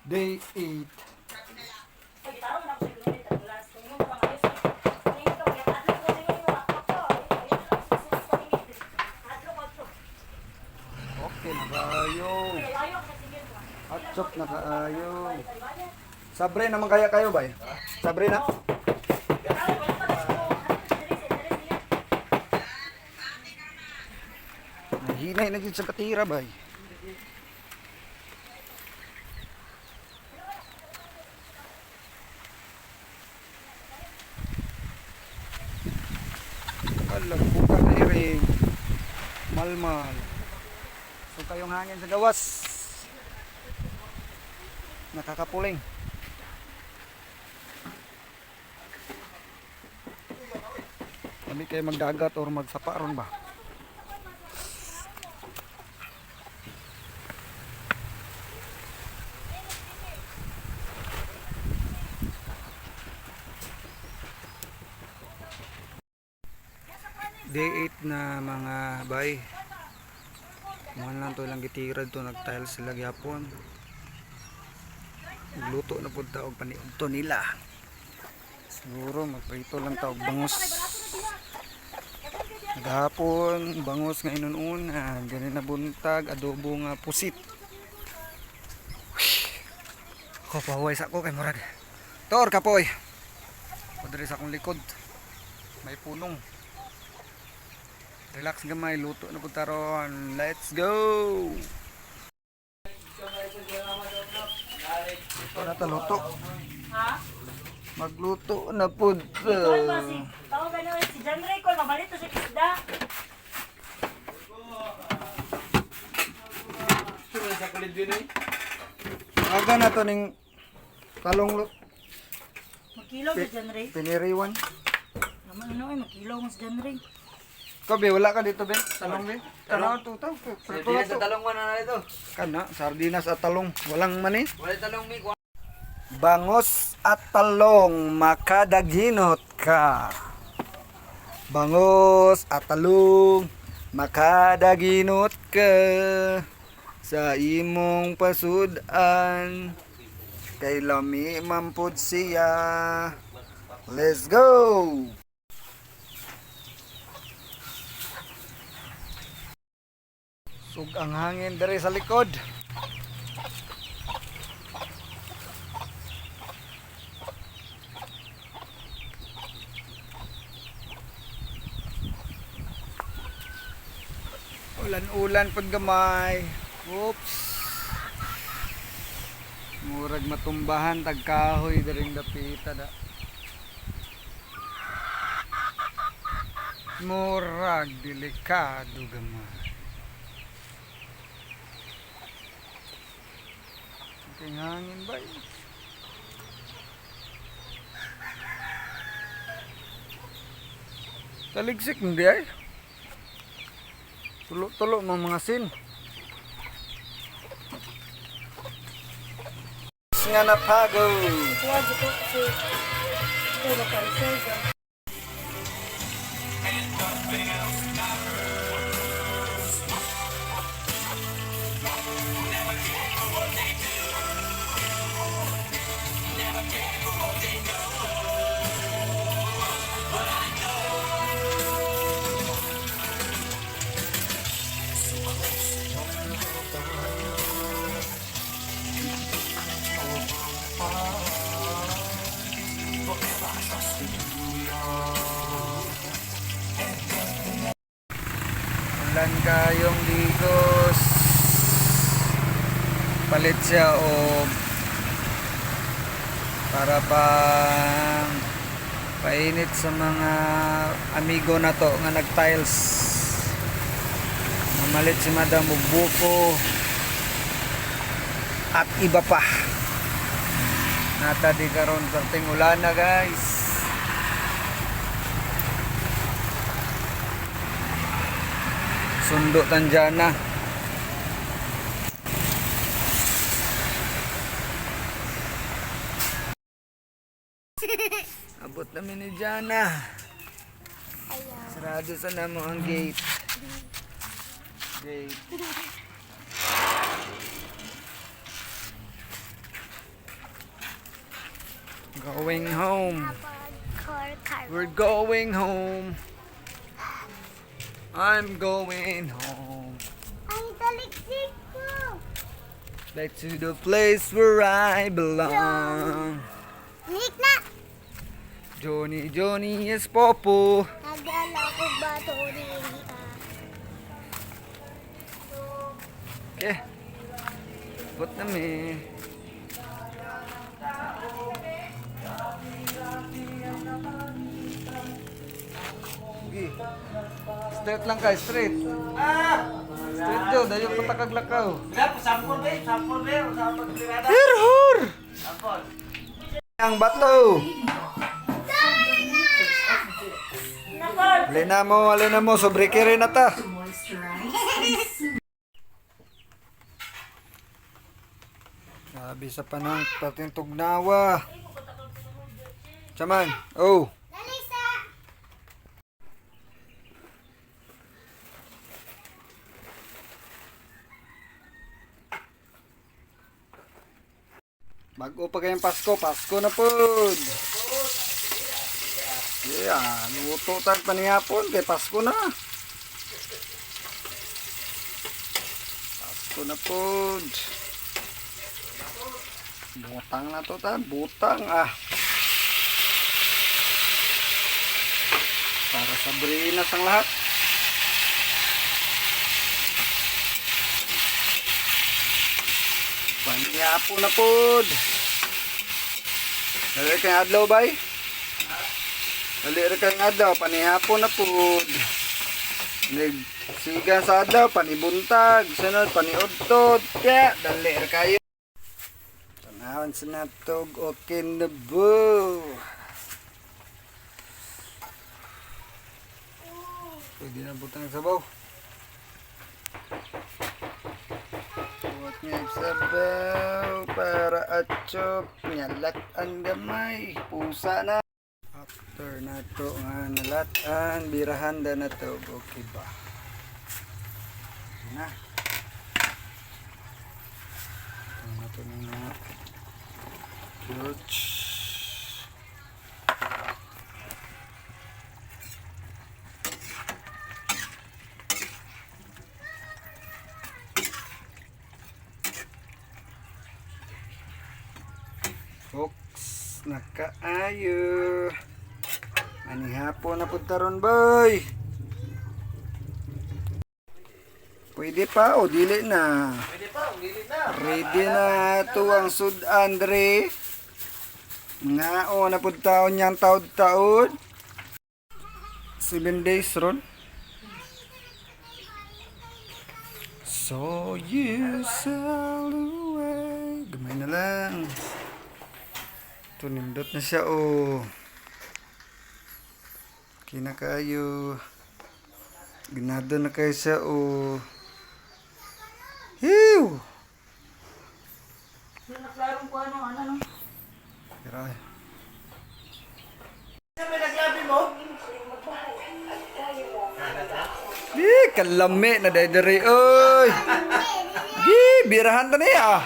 Day 8. Okay na kayo. Atsok na kayo. Sabre naman kaya kayo ba? Sabre na? Nahinay na dyan sa katira ba? Alam ko ka na rin. Malmal. So kayong hangin sa gawas. Nakakapuling. Kami kayo magdagat or magsapa ron ba? Day 8 na mga bay. Mga lang to lang gitirad to, nag-tiles sila gyapon. Luto na pud ta og paniudto nila. Siguro magprito lang ta og bangus. Gahapon bangus nga inuuna, gani na buntag adobo nga pusit. Ko pahuway sa ko kay murag. Tor kapoy. Padre sa akong likod. May punong. Relax gamay, luto na pud taron. Let's go. Ito na ta luto. Ha? Magluto na pud. Ikaw ba si tao gano'n si John Ray ko mabalit to sa isda. Aga na to ning talong lut. Magkilo si John Ray. Piniriwan. Naman ano ay magkilo mo si John Ray. Kabe wala ka dito ben? Talong ben? Tanaw to ta. Sardinas sa talong man na ito. Kana sardinas at talong, walang mani. Wala talong mi. Bangos at talong, makadaginot ka. Bangos at talong, makadaginot ka. Sa imong pasudan, kay lami mampud siya. Let's go! Sug ang hangin dere sa likod. Ulan-ulan pag gamay. Oops. Murag matumbahan tagkahoy daring dapita da. Murag delikado gamay. Ang hangin ba? Taligsik hindi ay. Tulo-tulo mga sin. Nga napago. Kuha dito kasi ito ba kayo siya. Ulan kayong ligos. Palit siya o para pang painit sa mga amigo na to nga nag-tiles. Mamalit si Madam og buko at iba pa. Nata di karon perting ulan na guys. Sundo Tanjana. Abot namin ni Jana. Sarado sa namo ang gate. Gate. Going home. Car. We're going home. I'm going home. Ang taliksik ko. Back to the place where I belong. Nick na. Johnny is Popo. Nagala ko ba ito rin? Okay. Put na me. Okay. Straight lang ka, straight. Straight daw, dayo patakaglakaw. Hur! Ang bato. Alin na mo, sobre kere na ta. Sabi sa panang pating tugnawa. Chaman, oh. Lalisa. Bago pa kayong Pasko, Pasko na po. Yeah, luto tag panihapon kay Pasko na. Pasko na po. Butang na to ta, butang ah. Para sa brinas ang lahat. Panihapon na po. Dali kayong adlaw bay? Dali kayong adlaw, panihapon na po. Nagsigan sa adlaw, panibuntag, sunod, paniudtod. Kaya, dali kayo. Tanawan sa natog, okay na bo. Pwede na butang sabaw. Huwag niya sabaw para atsok. Nyalat ang gamay. Pusa na. After na to nga nalatan, birahan da na to. Okay ba? Na. Ito na to na church. Folks, nakaayo. Manihapon na punta ron, boy. Pwede pa o dili na? Ready na ito ang Sud Andre. Nga o napuntaon niyang taod-taod. 7 days ron. So you sail away. Gamay na lang. Tunindot na siya o. Kina kayo. Ginado na kayo siya o. Hiw! Naklarong ko ano. Grabe. Di, kalami na dahil dari. Oy! Di, birahan ta niya.